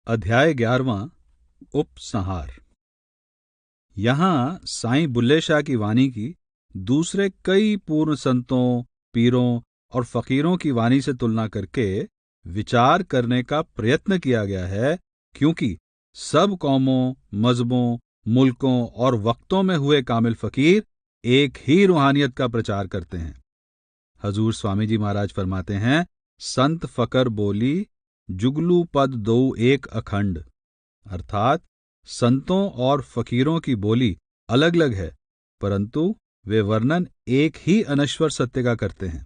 अध्याय 11वां उपसंहार। यहाँ साईं बुल्ले शाह की वाणी की दूसरे कई पूर्ण संतों, पीरों और फकीरों की वाणी से तुलना करके विचार करने का प्रयत्न किया गया है, क्योंकि सब कौमों, मजहबों, मुल्कों और वक्तों में हुए कामिल फकीर एक ही रूहानियत का प्रचार करते हैं। हजूर स्वामी जी महाराज फरमाते हैं, संत फकर बोली जुगलू पद दो एक अखंड, अर्थात संतों और फकीरों की बोली अलग अलग है, परंतु वे वर्णन एक ही अनश्वर सत्य का करते हैं।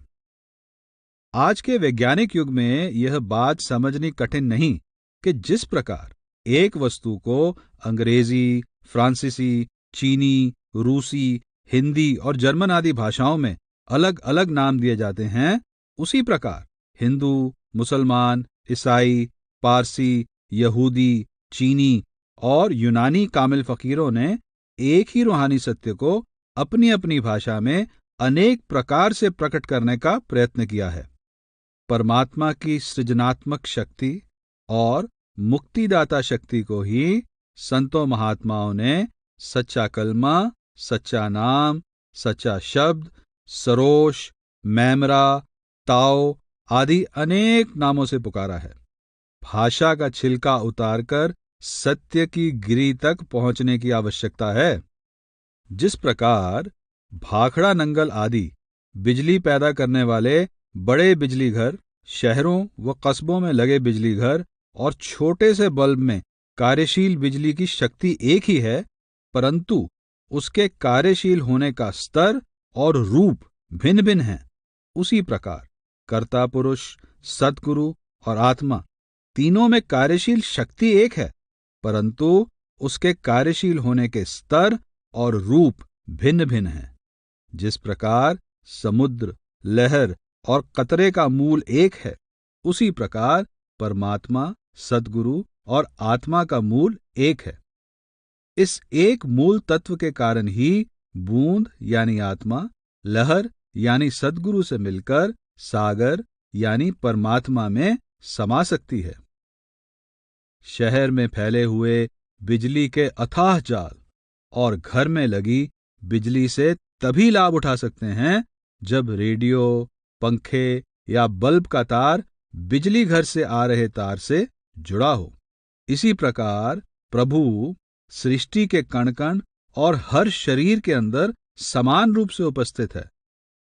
आज के वैज्ञानिक युग में यह बात समझनी कठिन नहीं कि जिस प्रकार एक वस्तु को अंग्रेजी, फ्रांसीसी, चीनी, रूसी, हिंदी और जर्मन आदि भाषाओं में अलग अलग नाम दिए जाते हैं, उसी प्रकार हिंदू, मुसलमान, ईसाई, पारसी, यहूदी, चीनी और यूनानी कामिल फकीरों ने एक ही रूहानी सत्य को अपनी अपनी भाषा में अनेक प्रकार से प्रकट करने का प्रयत्न किया है। परमात्मा की सृजनात्मक शक्ति और मुक्तिदाता शक्ति को ही संतों महात्माओं ने सच्चा कलमा, सच्चा नाम, सच्चा शब्द, सरोश, मैमरा, ताओ आदि अनेक नामों से पुकारा है। भाषा का छिलका उतारकर सत्य की गिरी तक पहुंचने की आवश्यकता है। जिस प्रकार भाखड़ा नंगल आदि बिजली पैदा करने वाले बड़े बिजली घर, शहरों व कस्बों में लगे बिजली घर और छोटे से बल्ब में कार्यशील बिजली की शक्ति एक ही है, परंतु उसके कार्यशील होने का स्तर और रूप भिन्न भिन्न हैं, उसी प्रकार कर्ता पुरुष, सद्गुरु और आत्मा तीनों में कार्यशील शक्ति एक है, परंतु उसके कार्यशील होने के स्तर और रूप भिन्न भिन्न हैं। जिस प्रकार समुद्र, लहर और कतरे का मूल एक है, उसी प्रकार परमात्मा, सद्गुरु और आत्मा का मूल एक है। इस एक मूल तत्व के कारण ही बूंद यानी आत्मा, लहर यानी सद्गुरु से मिलकर सागर यानी परमात्मा में समा सकती है। शहर में फैले हुए बिजली के अथाह जाल और घर में लगी बिजली से तभी लाभ उठा सकते हैं जब रेडियो, पंखे या बल्ब का तार बिजली घर से आ रहे तार से जुड़ा हो। इसी प्रकार प्रभु सृष्टि के कण कण और हर शरीर के अंदर समान रूप से उपस्थित है,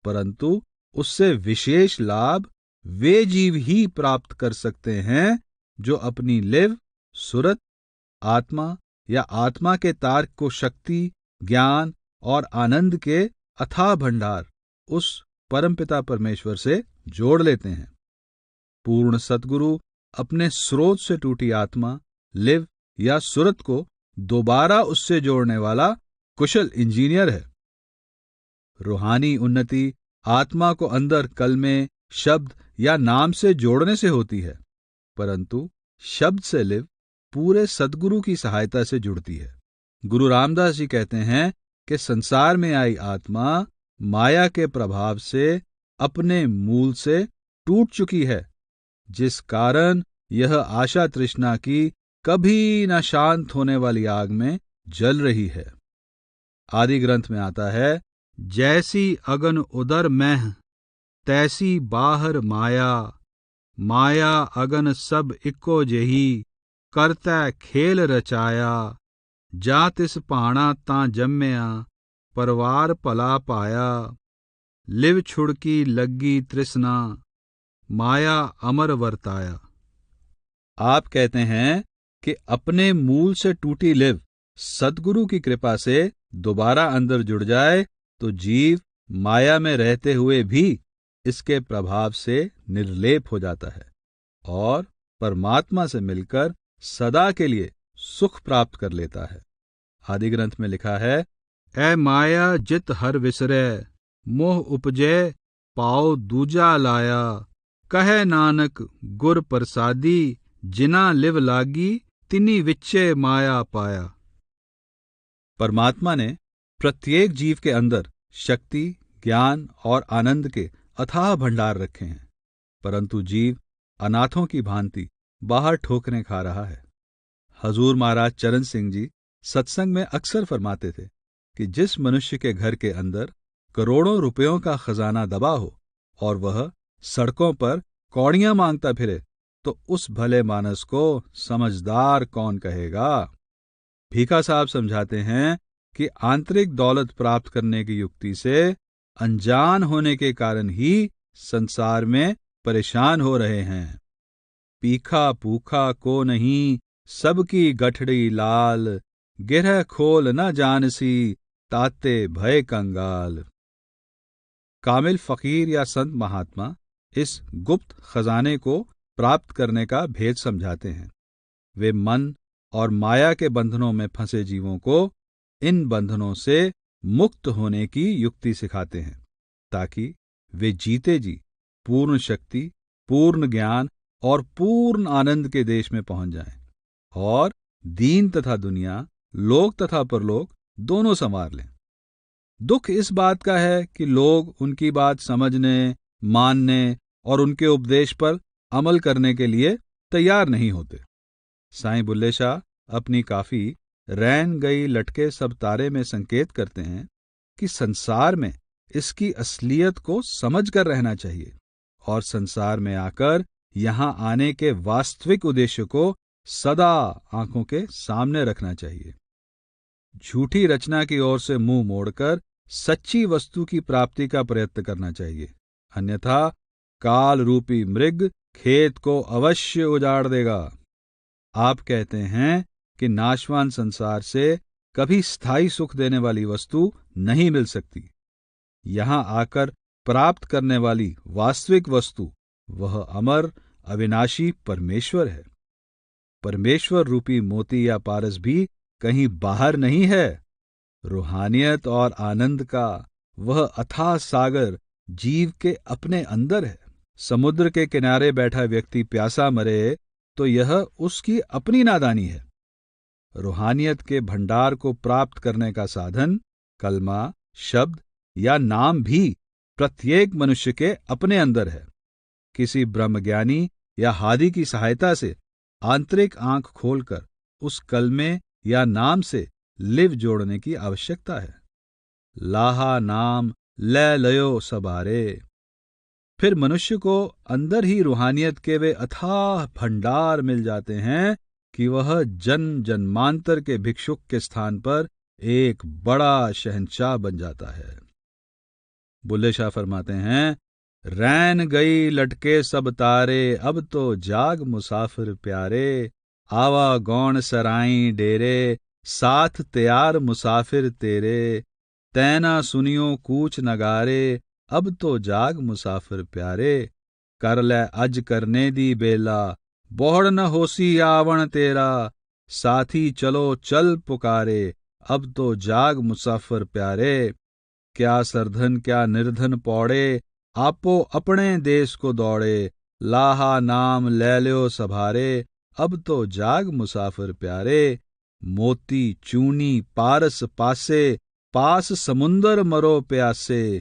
परंतु उससे विशेष लाभ वे जीव ही प्राप्त कर सकते हैं जो अपनी लिव, सुरत, आत्मा या आत्मा के तार को शक्ति, ज्ञान और आनंद के अथाह भंडार उस परमपिता परमेश्वर से जोड़ लेते हैं। पूर्ण सद्गुरु अपने स्रोत से टूटी आत्मा, लिव या सुरत को दोबारा उससे जोड़ने वाला कुशल इंजीनियर है। रूहानी उन्नति आत्मा को अंदर कलमे, शब्द या नाम से जोड़ने से होती है, परंतु शब्द से लिव पूरे सद्गुरु की सहायता से जुड़ती है। गुरु रामदास जी कहते हैं कि संसार में आई आत्मा माया के प्रभाव से अपने मूल से टूट चुकी है, जिस कारण यह आशा तृष्णा की कभी न शांत होने वाली आग में जल रही है। आदि ग्रंथ में आता है, जैसी अगन उदर में तैसी बाहर माया, माया अगन सब इको जेही करता खेल रचाया, जा तिस पाणा तां जम्मया परवार भला पाया, लिव छुड़की लग्गी तृष्णा माया अमर वर्ताया। आप कहते हैं कि अपने मूल से टूटी लिव सद्गुरु की कृपा से दोबारा अंदर जुड़ जाए तो जीव माया में रहते हुए भी इसके प्रभाव से निर्लेप हो जाता है और परमात्मा से मिलकर सदा के लिए सुख प्राप्त कर लेता है। आदि ग्रंथ में लिखा है, ऐ माया जित हर विसरे मोह उपजे पाओ दूजा लाया, कहे नानक गुर प्रसादी जिना लिव लागी तिनी विच्चे माया पाया। परमात्मा ने प्रत्येक जीव के अंदर शक्ति, ज्ञान और आनंद के अथाह भंडार रखे हैं, परंतु जीव अनाथों की भांति बाहर ठोकरें खा रहा है। हजूर महाराज चरण सिंह जी सत्संग में अक्सर फरमाते थे कि जिस मनुष्य के घर के अंदर करोड़ों रुपयों का खजाना दबा हो और वह सड़कों पर कौड़ियां मांगता फिरे, तो उस भले मानस को समझदार कौन कहेगा। भीखा साहब समझाते हैं कि आंतरिक दौलत प्राप्त करने की युक्ति से अनजान होने के कारण ही संसार में परेशान हो रहे हैं। पीखा पूखा को नहीं, सबकी गठड़ी लाल, गिरह खोल न जानसी, ताते भय कंगाल। कामिल फकीर या संत महात्मा इस गुप्त खजाने को प्राप्त करने का भेद समझाते हैं। वे मन और माया के बंधनों में फंसे जीवों को इन बंधनों से मुक्त होने की युक्ति सिखाते हैं, ताकि वे जीते जी पूर्ण शक्ति, पूर्ण ज्ञान और पूर्ण आनंद के देश में पहुंच जाएं और दीन तथा दुनिया, लोक तथा परलोक दोनों संवार लें। दुख इस बात का है कि लोग उनकी बात समझने, मानने और उनके उपदेश पर अमल करने के लिए तैयार नहीं होते। साईं बुल्ले शाह अपनी काफी रैन गई लटके सब तारे में संकेत करते हैं कि संसार में इसकी असलियत को समझ कर रहना चाहिए और संसार में आकर यहां आने के वास्तविक उद्देश्य को सदा आंखों के सामने रखना चाहिए। झूठी रचना की ओर से मुंह मोड़कर सच्ची वस्तु की प्राप्ति का प्रयत्न करना चाहिए, अन्यथा काल रूपी मृग खेत को अवश्य उजाड़ देगा। आप कहते हैं कि नाशवान संसार से कभी स्थायी सुख देने वाली वस्तु नहीं मिल सकती। यहां आकर प्राप्त करने वाली वास्तविक वस्तु वह अमर अविनाशी परमेश्वर है। परमेश्वर रूपी मोती या पारस भी कहीं बाहर नहीं है। रूहानियत और आनंद का वह अथाह सागर जीव के अपने अंदर है। समुद्र के किनारे बैठा व्यक्ति प्यासा मरे तो यह उसकी अपनी नादानी है। रूहानियत के भंडार को प्राप्त करने का साधन कलमा, शब्द या नाम भी प्रत्येक मनुष्य के अपने अंदर है। किसी ब्रह्मज्ञानी या हादी की सहायता से आंतरिक आंख खोलकर उस कलमे या नाम से लिव जोड़ने की आवश्यकता है। लाहा नाम ले लयो सबारे। फिर मनुष्य को अंदर ही रूहानियत के वे अथाह भंडार मिल जाते हैं कि वह जन्म जन्मांतर के भिक्षुक के स्थान पर एक बड़ा शहंशाह बन जाता है। बुल्ले शाह फरमाते हैं, रैन गई लटके सब तारे, अब तो जाग मुसाफिर प्यारे, आवा गौण सराई डेरे, साथ तैयार मुसाफिर तेरे, तैना सुनियो कूच नगारे, अब तो जाग मुसाफिर प्यारे, कर ले अज करने दी बेला, बोहड़ न होसी आवण तेरा, साथी चलो चल पुकारे, अब तो जाग मुसाफिर प्यारे, क्या सरधन क्या निर्धन पौड़े, आपो अपने देश को दौड़े, लाहा नाम ले ल्यो सभारे, अब तो जाग मुसाफिर प्यारे, मोती चूनी पारस पासे, पास समुंदर मरो प्यासे,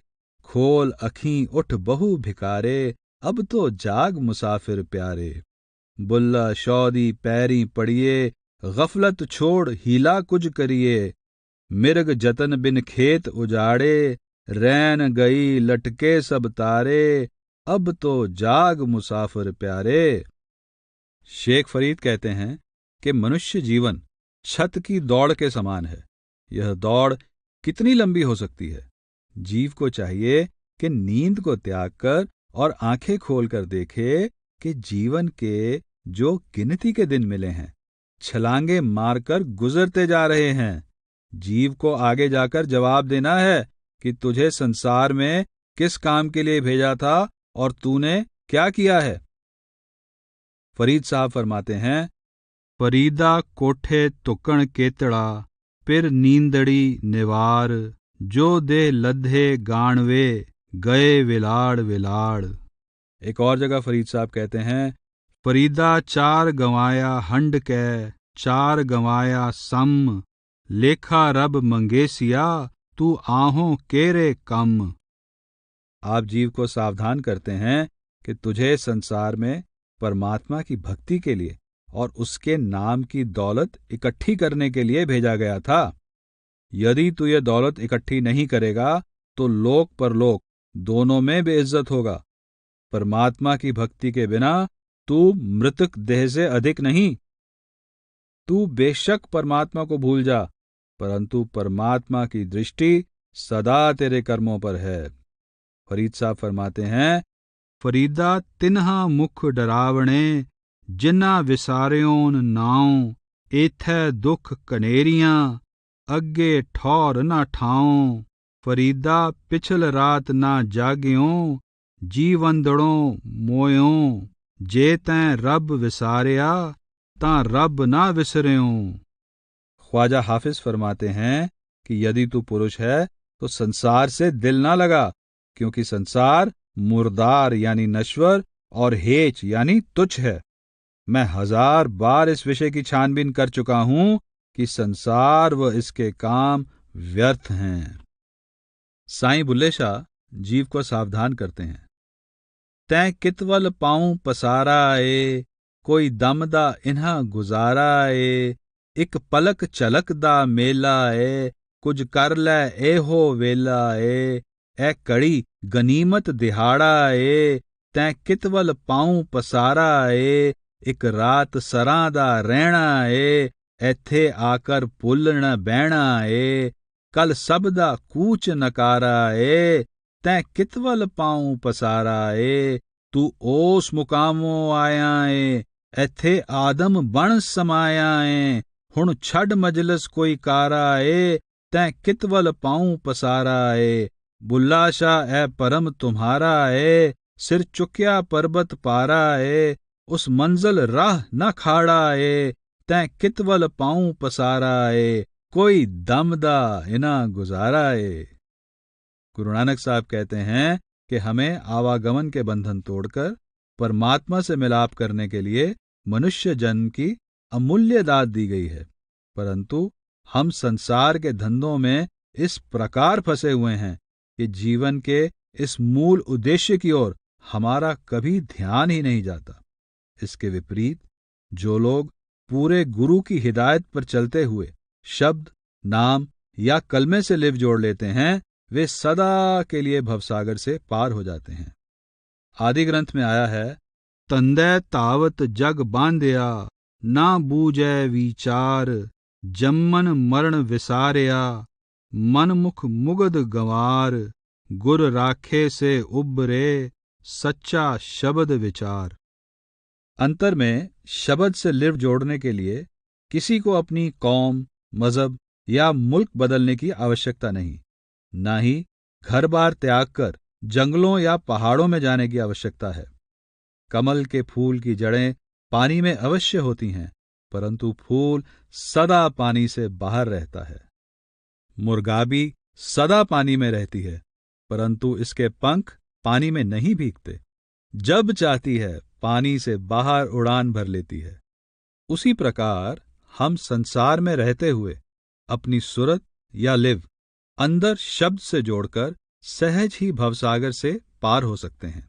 खोल अखीं उठ बहु भिकारे, अब तो जाग मुसाफिर प्यारे, बुल्ला शौदी पैरी पड़िए, गफलत छोड़ हीला कुछ करिए, मिर्ग जतन बिन खेत उजाड़े, रैन गई लटके सब तारे, अब तो जाग मुसाफिर प्यारे। शेख फरीद कहते हैं कि मनुष्य जीवन छत की दौड़ के समान है। यह दौड़ कितनी लंबी हो सकती है? जीव को चाहिए कि नींद को त्याग कर और आंखें खोलकर देखे कि जीवन के जो गिनती के दिन मिले हैं छलांगे मारकर गुजरते जा रहे हैं। जीव को आगे जाकर जवाब देना है कि तुझे संसार में किस काम के लिए भेजा था और तूने क्या किया है। फरीद साहब फरमाते हैं, फरीदा कोठे तुकण केतड़ा, फिर नींदड़ी निवार, जो दे लद्धे गाणवे, गए विलाड़ विलाड़। एक और जगह फरीद साहब कहते हैं, फरीदा चार गंवाया हंड कै, चार गंवाया सम, लेखा रब मंगेसिया, तू आहों केरे कम। आप जीव को सावधान करते हैं कि तुझे संसार में परमात्मा की भक्ति के लिए और उसके नाम की दौलत इकट्ठी करने के लिए भेजा गया था। यदि तू ये दौलत इकट्ठी नहीं करेगा तो लोक परलोक दोनों में बेइज्जत होगा। परमात्मा की भक्ति के बिना तू मृतक देह से अधिक नहीं। तू बेशक परमात्मा को भूल जा, परंतु परमात्मा की दृष्टि सदा तेरे कर्मों पर है। फरीद साहब फरमाते हैं, फरीदा तिन्हा मुख डरावणे, जिन्ना विसारियोन नाऊं, एथै दुख कनेरियां, अग्गे ठौर न ठाऊं। फरीदा पिछल रात ना जागियों, जीवंदड़ों मोयों, जे तैं रब विसारिया, तां रब ना विसरियों। ख्वाजा हाफिज फरमाते हैं कि यदि तू पुरुष है तो संसार से दिल ना लगा, क्योंकि संसार मुर्दार यानी नश्वर और हेच यानी तुच्छ है। मैं 1000 बार इस विषय की छानबीन कर चुका हूं कि संसार व इसके काम व्यर्थ हैं। साईं बुल्ले शाह जीव को सावधान करते हैं। तैं कितवल पाऊं पसारा ए, कोई दमदा इन्हा गुजारा ए, एक पलक चलक दा मेला ए, कुछ कर लै एहो वेला ए कड़ी गनीमत दिहाड़ा ए, तैं कितवल पाऊं पसारा ए, एक रात सरां दा रहना ए, एथे आकर पुल न बहना ए, कल सब दा कूच नकारा ए, तैं कितवल पाऊं पसारा ए, तू ओस मुकामों आया ए, एथे आदम बण समाया ए, हुण छड़ मजलस कोई कारा ए, तैं कितवल पाऊं पसारा ए, बुल्ला शाह ए परम तुम्हारा ए, सिर चुक्या पर्वत पारा ए, उस मंजिल राह न खाड़ा ए, तैं कितवल पाऊं पसारा ए, कोई दमदा इना गुजारा ए। गुरु नानक साहब कहते हैं कि हमें आवागमन के बंधन तोड़कर परमात्मा से मिलाप करने के लिए मनुष्य जन्म की अमूल्य दात दी गई है, परंतु हम संसार के धंधों में इस प्रकार फंसे हुए हैं कि जीवन के इस मूल उद्देश्य की ओर हमारा कभी ध्यान ही नहीं जाता। इसके विपरीत जो लोग पूरे गुरु की हिदायत पर चलते हुए शब्द, नाम या कलमे से लिव जोड़ लेते हैं, वे सदा के लिए भवसागर से पार हो जाते हैं। आदि ग्रंथ में आया है, तंदै तावत जग बांध्या, ना बूझै विचार, जम्मन मरण विसारिया, मन मुख मुगद गंवार, गुर राखे से उबरे, सच्चा शब्द विचार। अंतर में शब्द से लिव जोड़ने के लिए किसी को अपनी कौम, मजहब या मुल्क बदलने की आवश्यकता नहीं, ना ही घर बार त्याग कर जंगलों या पहाड़ों में जाने की आवश्यकता है। कमल के फूल की जड़ें पानी में अवश्य होती हैं, परंतु फूल सदा पानी से बाहर रहता है। मुर्गाबी सदा पानी में रहती है, परंतु इसके पंख पानी में नहीं भीगते। जब चाहती है पानी से बाहर उड़ान भर लेती है। उसी प्रकार हम संसार में रहते हुए अपनी सुरत या लिव अंदर शब्द से जोड़कर सहज ही भवसागर से पार हो सकते हैं।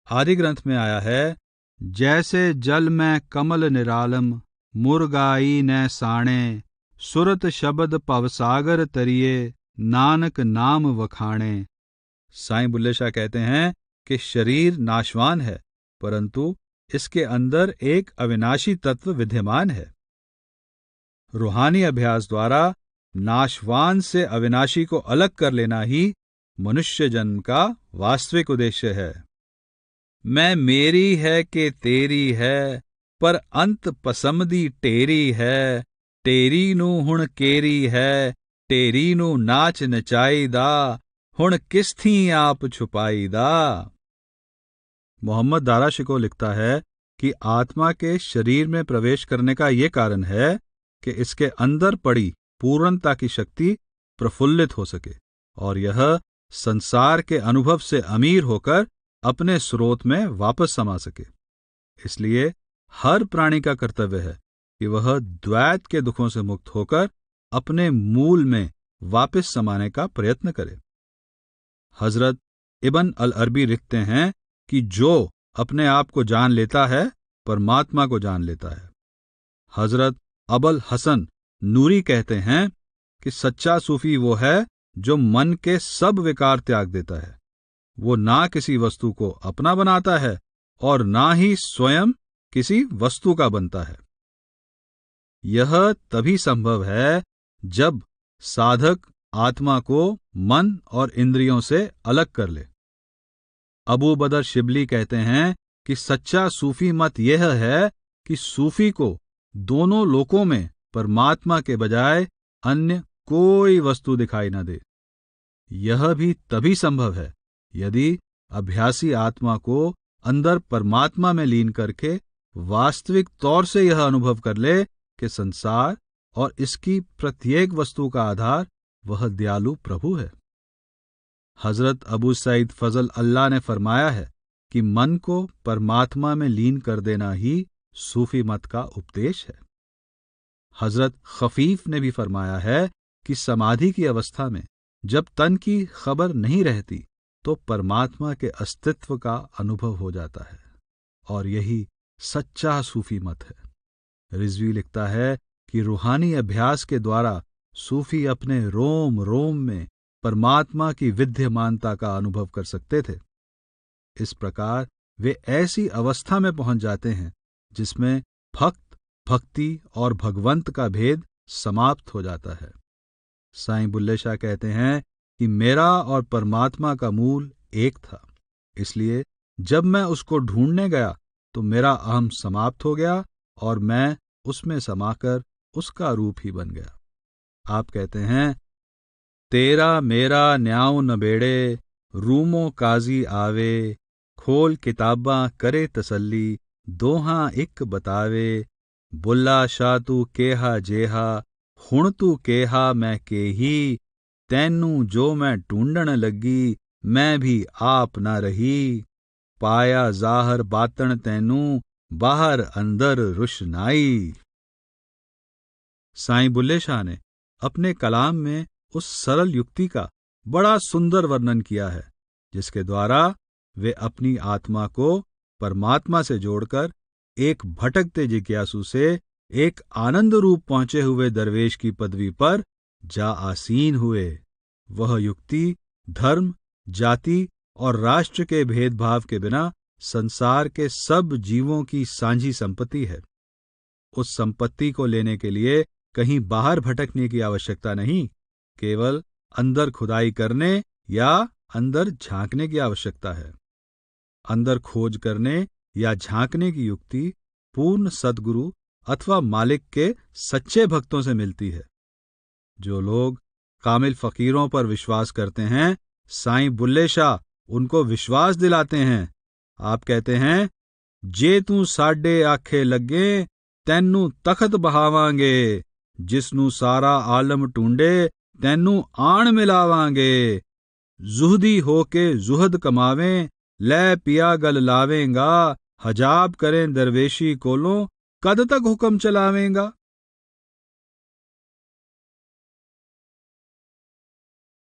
आदि ग्रंथ में आया है, जैसे जल में कमल निरालम, मुर्गाई न साणे, सुरत शब्द पवसागर तरिए, नानक नाम वखाणे। साईं बुल्ले शाह कहते हैं कि शरीर नाशवान है, परंतु इसके अंदर एक अविनाशी तत्व विद्यमान है। रूहानी अभ्यास द्वारा नाशवान से अविनाशी को अलग कर लेना ही मनुष्य जन्म का वास्तविक उद्देश्य है। मैं मेरी है कि तेरी है, पर अंत पसमदी टेरी है, टेरी नू हुण केरी है, टेरी नू नाच नचाईदा, हुण किस थी आप छुपाईदा। मोहम्मद दारा शिको लिखता है कि आत्मा के शरीर में प्रवेश करने का ये कारण है कि इसके अंदर पड़ी पूर्णता की शक्ति प्रफुल्लित हो सके और यह संसार के अनुभव से अमीर होकर अपने स्रोत में वापस समा सके। इसलिए हर प्राणी का कर्तव्य है कि वह द्वैत के दुखों से मुक्त होकर अपने मूल में वापस समाने का प्रयत्न करे। हजरत इब्न अल अरबी लिखते हैं कि जो अपने आप को जान लेता है परमात्मा को जान लेता है, हजरत अबुल हसन नूरी कहते हैं कि सच्चा सूफी वो है जो मन के सब विकार त्याग देता है। वो ना किसी वस्तु को अपना बनाता है और ना ही स्वयं किसी वस्तु का बनता है। यह तभी संभव है जब साधक आत्मा को मन और इंद्रियों से अलग कर ले। अबू बदर शिबली कहते हैं कि सच्चा सूफी मत यह है कि सूफी को दोनों लोकों में परमात्मा के बजाय अन्य कोई वस्तु दिखाई न दे। यह भी तभी संभव है यदि अभ्यासी आत्मा को अंदर परमात्मा में लीन करके वास्तविक तौर से यह अनुभव कर ले कि संसार और इसकी प्रत्येक वस्तु का आधार वह दयालु प्रभु है। हजरत अबू सईद फजल अल्लाह ने फरमाया है कि मन को परमात्मा में लीन कर देना ही सूफी मत का उपदेश है। हजरत खफीफ ने भी फरमाया है कि समाधि की अवस्था में जब तन की खबर नहीं रहती तो परमात्मा के अस्तित्व का अनुभव हो जाता है, और यही सच्चा सूफी मत है। रिजवी लिखता है कि रूहानी अभ्यास के द्वारा सूफी अपने रोम रोम में परमात्मा की विद्यमानता का अनुभव कर सकते थे। इस प्रकार वे ऐसी अवस्था में पहुंच जाते हैं जिसमें भक्त, भक्ति और भगवंत का भेद समाप्त हो जाता है। साईं बुल्ले शाह कहते हैं कि मेरा और परमात्मा का मूल एक था, इसलिए जब मैं उसको ढूंढने गया तो मेरा अहम समाप्त हो गया और मैं उसमें समाकर उसका रूप ही बन गया। आप कहते हैं, तेरा मेरा न्याऊ न बेड़े, रूमो काजी आवे, खोल किताबां करे तसल्ली, दोहां इक बतावे, बुल्ला शाह तू केहा जेहा, हुण तू केहा मैं केही, तैनू जो मैं ढूंढण लगी, मैं भी आप ना रही, पाया जाहर बातन तैनू, बाहर अंदर रुशनाई। साईं बुल्ले शाह ने अपने कलाम में उस सरल युक्ति का बड़ा सुंदर वर्णन किया है जिसके द्वारा वे अपनी आत्मा को परमात्मा से जोड़कर एक भटकते जिज्ञासु से एक आनंद रूप पहुंचे हुए दरवेश की पदवी पर जा आसीन हुए। वह युक्ति धर्म, जाति और राष्ट्र के भेदभाव के बिना संसार के सब जीवों की सांझी संपत्ति है। उस संपत्ति को लेने के लिए कहीं बाहर भटकने की आवश्यकता नहीं, केवल अंदर खुदाई करने या अंदर झांकने की आवश्यकता है। अंदर खोज करने या झांकने की युक्ति पूर्ण सद्गुरु अथवा मालिक के सच्चे भक्तों से मिलती है। जो लोग कामिल फकीरों पर विश्वास करते हैं, साईं बुल्ले शाह उनको विश्वास दिलाते हैं। आप कहते हैं, जे तू साडे आखे लगे, तैनू तखत बहावांगे, जिसनू सारा आलम ढूंढे, तैनू आण मिलावांगे, जुहदी होके जुहद कमावें, लै पिया गल लावेंगा, हजाब करें दरवेशी कोलों, कद तक हुक्म चलावेंगा।